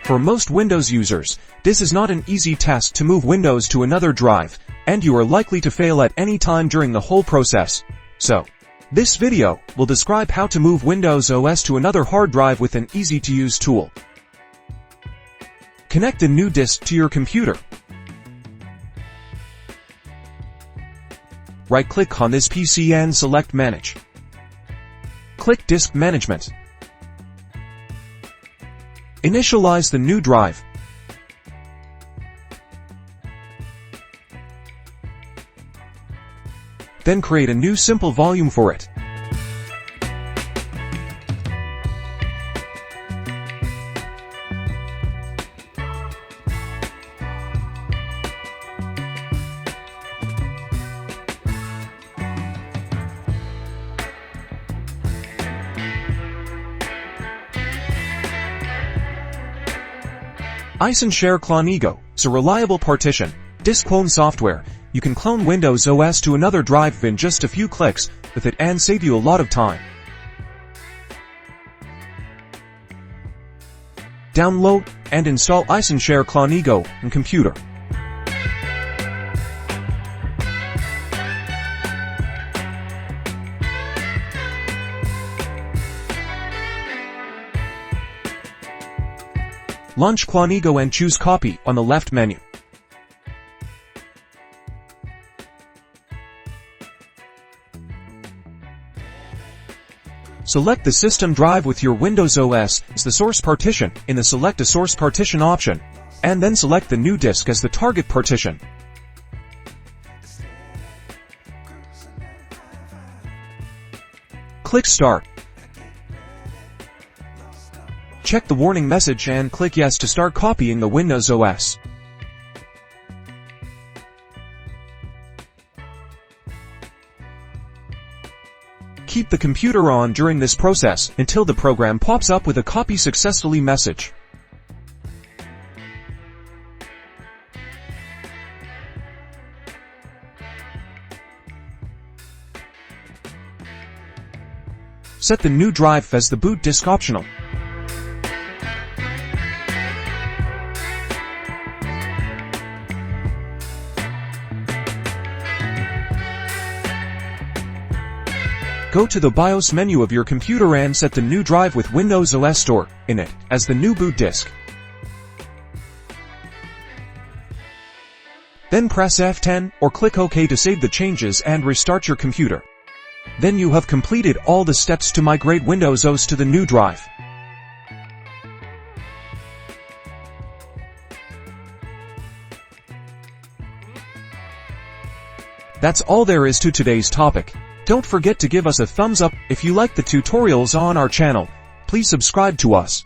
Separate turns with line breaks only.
For most Windows users, this is not an easy task to move Windows to another drive, and you are likely to fail at any time during the whole process. So, this video will describe how to move Windows OS to another hard drive with an easy-to-use tool. Connect a new disk to your computer. Right-click on this PC and select Manage. Click Disk Management. Initialize the new drive. Then create a new simple volume for it. iSunshare CloneGo is a reliable partition, disk clone software. You can clone Windows OS to another drive in just a few clicks with it and save you a lot of time. Download and install iSunshare CloneGo on computer. Launch CloneGo and choose Copy on the left menu. Select the system drive with your Windows OS as the source partition in the Select a Source Partition option, and then select the new disk as the target partition. Click Start. Check the warning message and click Yes to start copying the Windows OS. Keep the computer on during this process until the program pops up with a Copy Successfully message. Set the new drive as the boot disk optional. Go to the BIOS menu of your computer and set the new drive with Windows OS Store in it as the new boot disk. Then press F10 or click OK to save the changes and restart your computer. Then you have completed all the steps to migrate Windows OS to the new drive. That's all there is to today's topic. Don't forget to give us a thumbs up if you like the tutorials on our channel. Please subscribe to us.